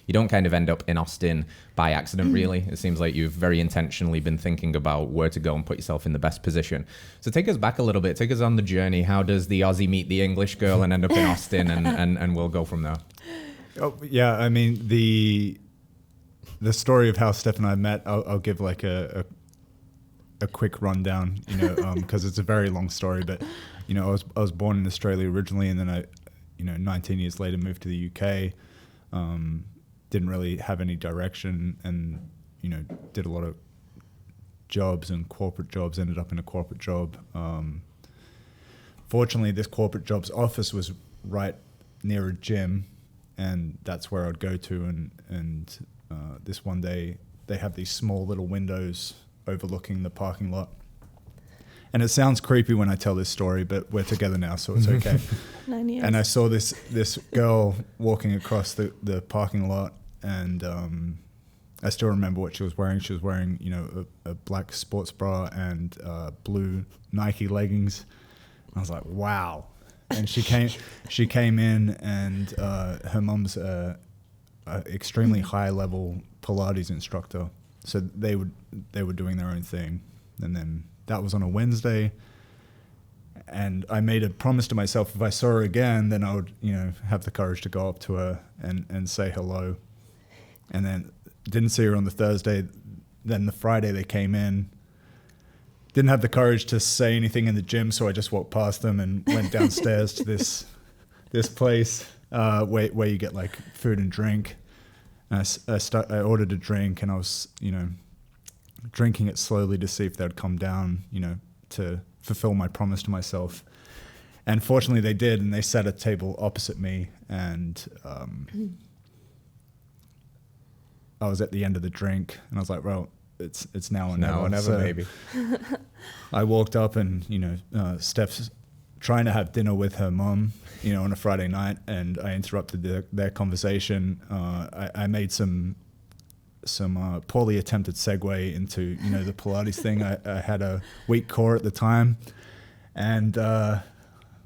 you don't kind of end up in Austin by accident, really. It seems like you've very intentionally been thinking about where to go and put yourself in the best position. So take us back a little bit. Take us on the journey. How does the Aussie meet the English girl and end up in Austin, and we'll go from there. Oh, yeah, I mean, the story of how Steph and I met, I'll give like a quick rundown, you know, because it's a very long story. But, you know, I was born in Australia originally, and then I, you know, 19 years later moved to the UK. Didn't really have any direction, and, you know, did a lot of jobs and corporate jobs, ended up in a corporate job. Fortunately, this corporate job's office was right near a gym, and that's where I'd go to. And this one day, they have these small little windows overlooking the parking lot. And it sounds creepy when I tell this story, but we're together now, so it's okay. 9 years. And I saw this girl walking across the parking lot, and I still remember what she was wearing. She was wearing, you know, a black sports bra and blue Nike leggings. I was like, wow. And she came in, and her mum's a extremely high level Pilates instructor. So they were doing their own thing. And then that was on a Wednesday. And I made a promise to myself, if I saw her again, then I would, you know, have the courage to go up to her and say hello. And then didn't see her on the Thursday. Then the Friday they came in. Didn't have the courage to say anything in the gym, so I just walked past them and went downstairs to this place where you get like food and drink. And I ordered a drink, and I was, you know, drinking it slowly to see if they'd come down, you know, to fulfill my promise to myself. And fortunately they did, and they sat at a table opposite me, and I was at the end of the drink, and I was like, well, it's now or never. Now or never, so maybe. I walked up, and, you know, Steph's trying to have dinner with her mom, you know, on a Friday night, and I interrupted their conversation. I made some poorly attempted segue into, you know, the Pilates thing. I had a weak core at the time, and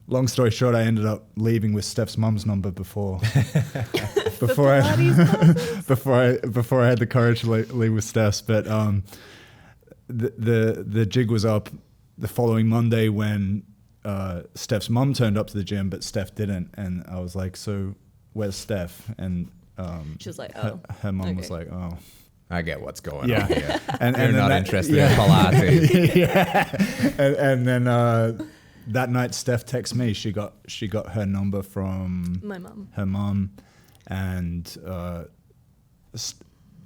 long story short, I ended up leaving with Steph's mum's number before I had the courage to leave with Steph's. But the jig was up the following Monday when Steph's mum turned up to the gym, but Steph didn't, and I was like, "So, where's Steph?" And she was like, "Oh." Her mum was like, "Oh." I get what's going on here. And you're not interested in Pilates. Yeah. And then that night, Steph texted me. She got her number from My mum. Her mum, and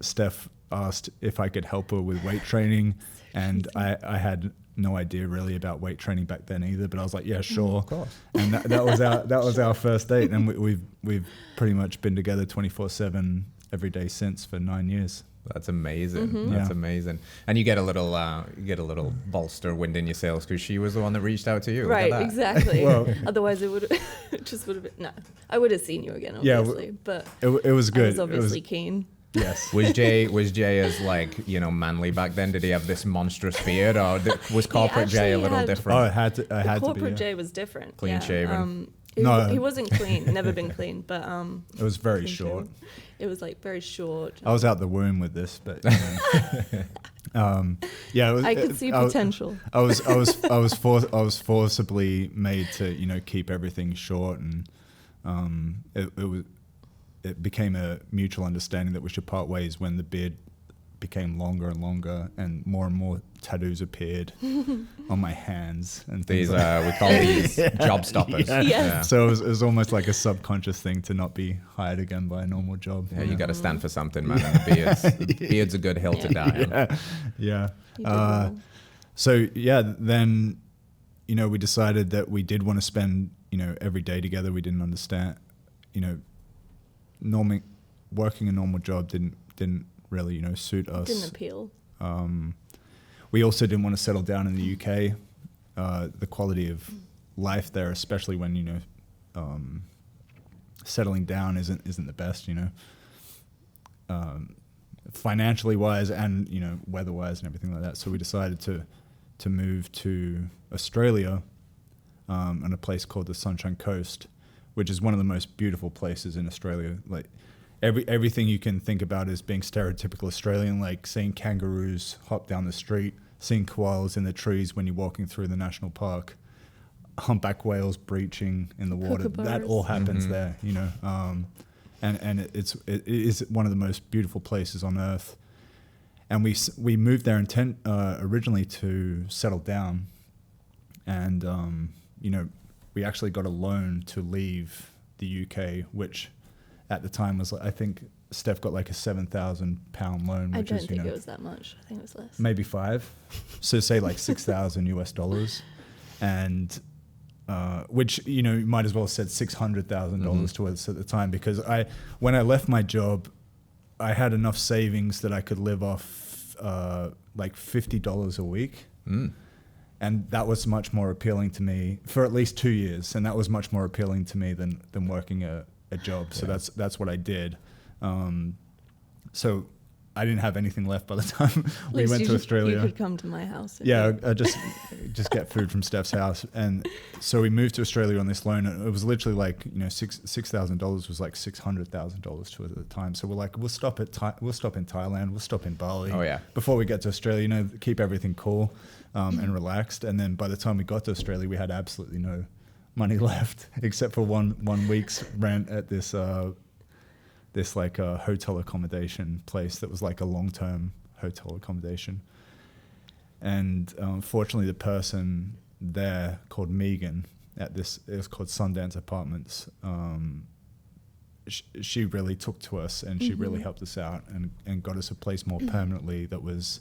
Steph asked if I could help her with weight training, and I had no idea really about weight training back then either. But I was like, yeah, sure. Of course. And that was our first date, and we've pretty much been together 24/7 every day since for 9 years. That's amazing. Mm-hmm. That's amazing. And you get a little bolster wind in your sails because she was the one that reached out to you. Right, exactly. Well, otherwise it would have been, no, I would have seen you again, obviously, but it was good. I was obviously keen. Yes. Was Jay as, like, you know, manly back then? Did he have this monstrous beard, or was corporate Jay a little different? Oh, I had to be. Corporate Jay was different. Clean shaven. No. He wasn't clean, never been clean, but it was very clean short. shaven. It was like very short. I was out the womb with this, but you know. Yeah, it was, I could see potential. I was forcibly made to, you know, keep everything short, and it became a mutual understanding that we should part ways when the beard became longer and longer, and more tattoos appeared on my hands and things. These we call these job stoppers. Yeah. Yeah. So it was almost like a subconscious thing to not be hired again by a normal job. Yeah, you got to stand for something, man. And the beard's a good hill to die on. Yeah. You did well. So yeah, then, you know, we decided that we did want to spend, you know, every day together. We didn't understand, you know, working a normal job didn't really, you know, suit us. Didn't appeal. We also didn't want to settle down in the UK. The quality of life there, especially when, you know, settling down isn't the best, you know, financially wise and, you know, weather wise and everything like that. So we decided to move to Australia, in a place called the Sunshine Coast, which is one of the most beautiful places in Australia. Like, everything you can think about as being stereotypical Australian, like seeing kangaroos hop down the street, seeing koalas in the trees when you're walking through the national park, humpback whales breaching in the water. That all happens there, you know. And it is one of the most beautiful places on earth. And we moved there originally to settle down, and you know, we actually got a loan to leave the UK, which at the time was, I think Steph got like a £7,000 loan. I don't think it was that much. I think it was less. Maybe 5. So say like $6,000 and which, you know, you might as well have said $600,000 to us at the time, because when I left my job, I had enough savings that I could live off like $50 a week. And that was much more appealing to me for at least 2 years. And that was much more appealing to me than working a job. So that's what I did. So I didn't have anything left by the time we went to Australia. You could come to my house. Yeah, I just get food from Steph's house. And so we moved to Australia on this loan. And it was literally like, you know, $6,000 was like $600,000 to us at the time. So we're like, we'll stop in Thailand, we'll stop in Bali. Oh, yeah. Before we get to Australia, you know, keep everything cool and relaxed. And then by the time we got to Australia, we had absolutely no money left except for one week's rent at this like a hotel accommodation place that was like a long-term hotel accommodation. And fortunately, the person there called Megan it was called Sundance Apartments. She really took to us, and she really helped us out and got us a place more permanently that was,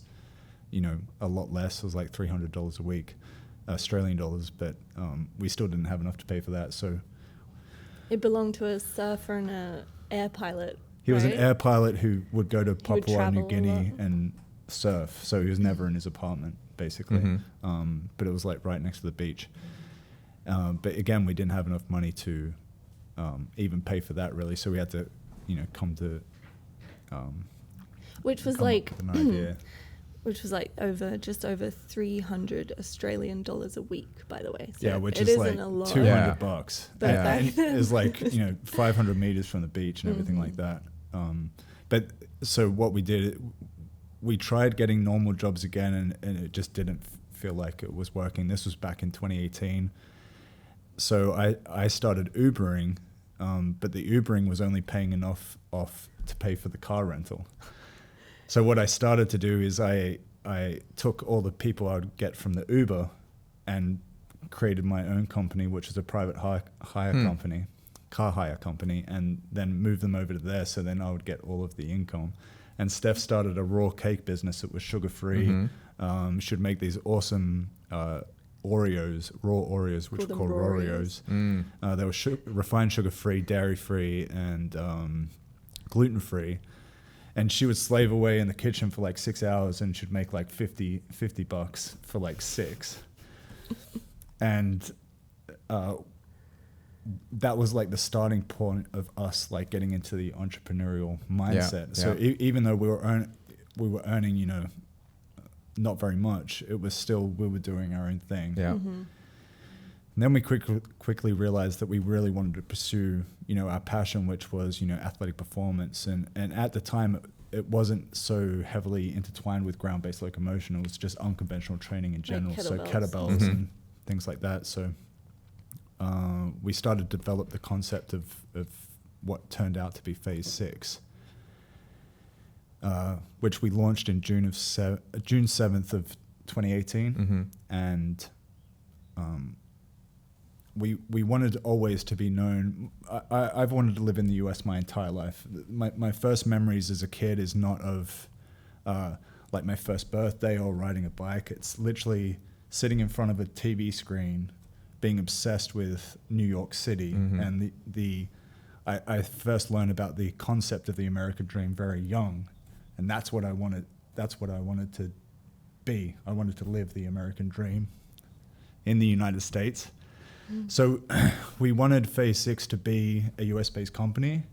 you know, a lot less. It was like $300 a week, Australian dollars, but we still didn't have enough to pay for that. So it belonged to a surfer and an air pilot. He was an air pilot who would go to Papua New Guinea and surf. So he was never in his apartment, basically. But it was like right next to the beach. But again, we didn't have enough money to even pay for that, really. So we had to, you know, come to which was like an idea. Which was like just over $300 Australian dollars a week, by the way. So yeah, which is like $200. But and it was like, you know, 500 meters from the beach and everything like that. But so what we did, we tried getting normal jobs again, and it just didn't feel like it was working. This was back in 2018. So I started Ubering, but the Ubering was only paying enough off to pay for the car rental. So what I started to do is I took all the people I would get from the Uber and created my own company, which is a private car hire company, and then moved them over to there. So then I would get all of the income. And Steph started a raw cake business that was sugar-free. Should make these awesome Oreos, raw Oreos, which are called Oreos. They were refined sugar-free, dairy-free, and gluten-free. And she would slave away in the kitchen for like 6 hours and should make like $50 for like 6. And that was like the starting point of us like getting into the entrepreneurial mindset. So even though we were earning, you know, not very much, it was still, we were doing our own thing. And then we quickly realized that we really wanted to pursue, you know, our passion, which was, you know, athletic performance. And at the time, it wasn't so heavily intertwined with ground-based locomotion. It was just unconventional training in general, like kettlebells and things like that. So we started to develop the concept of what turned out to be Phase 6, which we launched in June 7th of 2018. And we wanted always to be known. I've wanted to live in the US my entire life. My first memories as a kid is not of like my first birthday or riding a bike. It's literally sitting in front of a TV screen, being obsessed with New York City. And I first learned about the concept of the American dream very young, and that's what I wanted to be. I wanted to live the American dream in the United States. So we wanted Phase 6 to be a US-based company.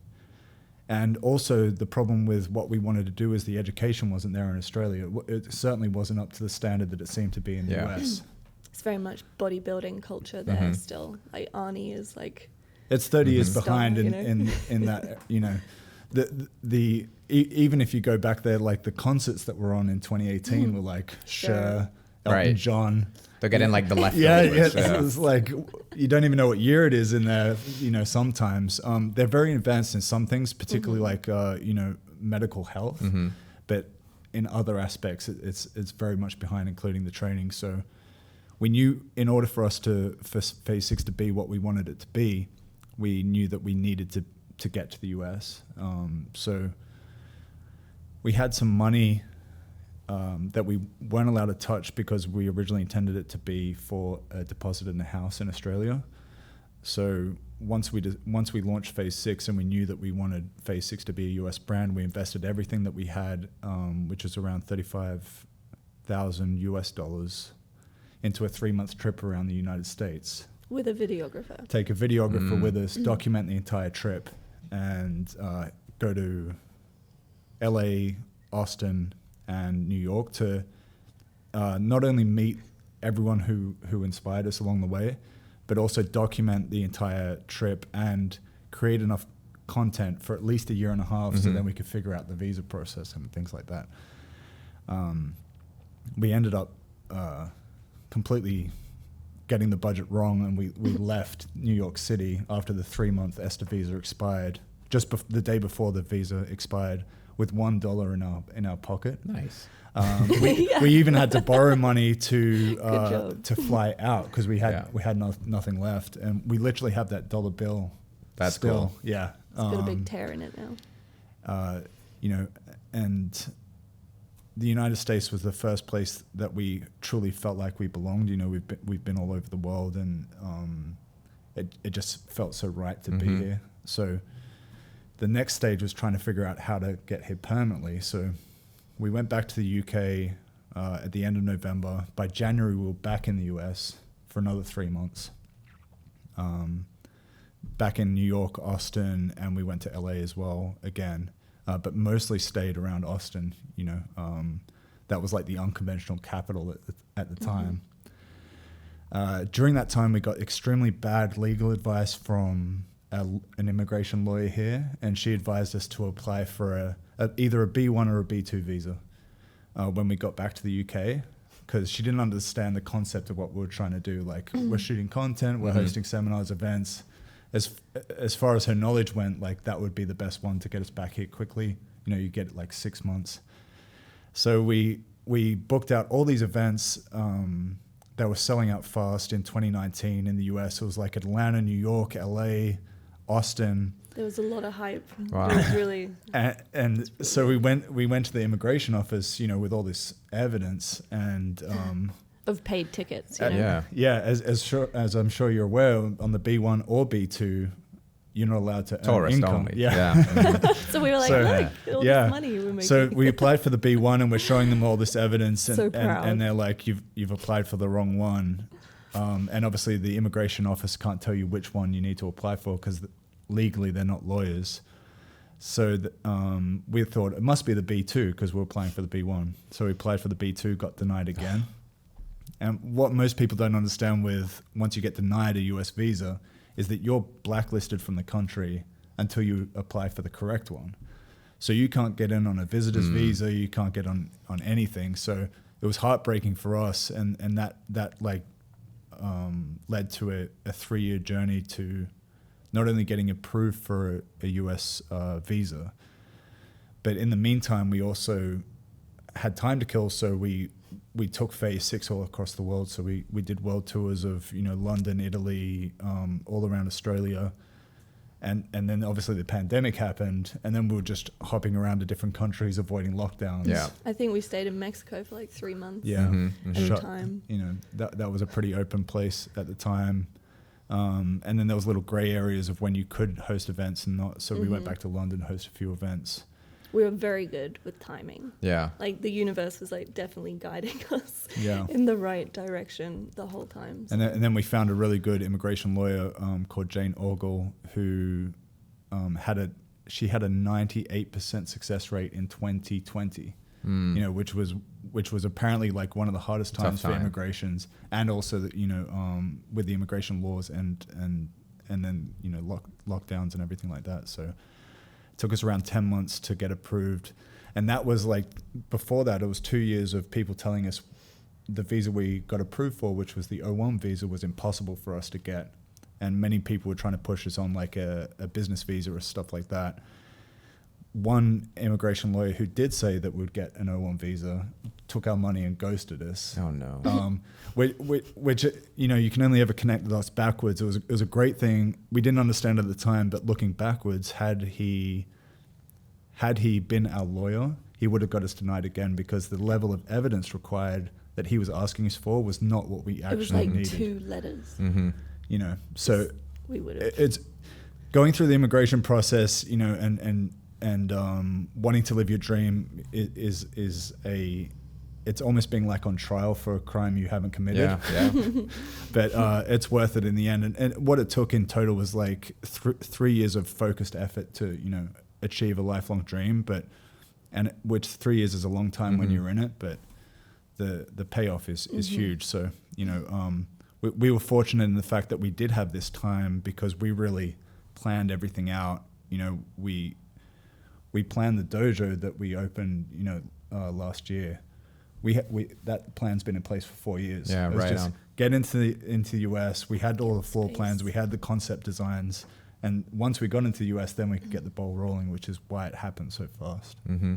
And also the problem with what we wanted to do is the education wasn't there in Australia. It certainly wasn't up to the standard that it seemed to be in the US. It's very much bodybuilding culture there still. Like Arnie is like... It's 30 years behind in that, you know. Even if you go back there, like the concerts that were on in 2018 were like Cher, Elton Right. John. They're getting like the Yeah, leftovers. it's like you don't even know what year it is in there. You know, sometimes they're very advanced in some things, particularly like you know, medical health, but in other aspects, it's very much behind, including the training. So we knew in order for us for Phase 6 to be what we wanted it to be, we knew that we needed to get to the US. So we had some money that we weren't allowed to touch because we originally intended it to be for a deposit in a house in Australia. So once we launched Phase 6 and we knew that we wanted Phase 6 to be a US brand, we invested everything that we had, which was around $35,000 US, into a 3-month trip around the United States. With a videographer. Take a videographer with us, document the entire trip, and go to LA, Austin, and New York to not only meet everyone who inspired us along the way, but also document the entire trip and create enough content for at least a year and a half so then we could figure out the visa process and things like that. We ended up completely getting the budget wrong, and we left New York City after the 3-month ESTA visa expired, just the day before the visa expired, with $1 in our pocket. Nice. We even had to borrow money to job. fly out because we had nothing left, and we literally have that dollar bill. That's still. cool. It's Yeah, got a big tear in it now. you know, and the United States was the first place that we truly felt like we belonged. You know, we've been all over the world, and it just felt so right to be here. So the next stage was trying to figure out how to get here permanently. So we went back to the UK at the end of November. By January, we were back in the US for another 3 months. Back in New York, Austin, and we went to LA as well again. But mostly stayed around Austin, you know. That was like the unconventional capital at the time. During that time, we got extremely bad legal advice from an immigration lawyer here, and she advised us to apply for either a B1 or a B2 visa when we got back to the UK, because she didn't understand the concept of what we were trying to do. Like, we're shooting content, we're hosting seminars, events. As far as her knowledge went, like that would be the best one to get us back here quickly. You know, you get like 6 months. So we booked out all these events that were selling out fast in 2019 in the US. It was like Atlanta, New York, LA, Austin. There was a lot of hype. Wow. It was really... And so we went to the immigration office, you know, with all this evidence and... of paid tickets, you know? Yeah. as I'm sure you're aware, on the B1 or B2, you're not allowed to earn Tourist income. only. Yeah. So we were like, So- look, all this money we're making. So we applied for the B1 and we're showing them all this evidence, and, So proud. and they're like, you've applied for the wrong one. And obviously the immigration office can't tell you which one you need to apply for because legally they're not lawyers. So we thought it must be the B2 because we're applying for the B1. So we applied for the B2, got denied again. And what most people don't understand with once you get denied a US visa is that you're blacklisted from the country until you apply for the correct one. So you can't get in on a visitor's visa, you can't get on anything. So it was heartbreaking for us, and that like led to a 3-year journey to not only getting approved for a US visa, but in the meantime we also had time to kill, so we took Phase 6 all across the world. So we did world tours of, you know, London, Italy, all around Australia. And then obviously the pandemic happened, and then we were just hopping around to different countries, avoiding lockdowns. Yeah. I think we stayed in Mexico for like 3 months. Yeah. At a time. You know, that was a pretty open place at the time. And then there was little gray areas of when you could host events and not. So we went back to London, host a few events. We were very good with timing. Yeah. Like the universe was like definitely guiding us Yeah. in the right direction the whole time. And then we found a really good immigration lawyer called Jane Ogle, who had a 98% success rate in 2020. You know, which was apparently like one of the hardest times for immigrations, and also that, you know, with the immigration laws and then, you know, lockdowns and everything like that. So Took us around 10 months to get approved. And that was like, before that, it was 2 years of people telling us the visa we got approved for, which was the O1 visa, was impossible for us to get. And many people were trying to push us on like a business visa or stuff like that. One immigration lawyer who did say that we'd get an O1 visa took our money and ghosted us. Oh no. Which you know, you can only ever connect the dots backwards. It was a great thing. We didn't understand at the time, but looking backwards, had he been our lawyer, he would have got us denied again, because the level of evidence required that he was asking us for was not what we actually needed. It was like 2 letters. Mm-hmm. You know, so We would have. it's going through the immigration process, you know, and wanting to live your dream is it's almost being like on trial for a crime you haven't committed. Yeah. But it's worth it in the end. And what it took in total was like 3 years of focused effort to, you know, achieve a lifelong dream. And which 3 years is a long time when you're in it, but the payoff is huge. So, you know, we were fortunate in the fact that we did have this time, because we really planned everything out. You know, we planned the dojo that we opened, you know, last year. That plan's been in place for 4 years. Yeah, it was right just on. Get into the US. We had all the floor Space. plans. We had the concept designs. And once we got into the US, then we could get the ball rolling, which is why it happened so fast. Mm-hmm.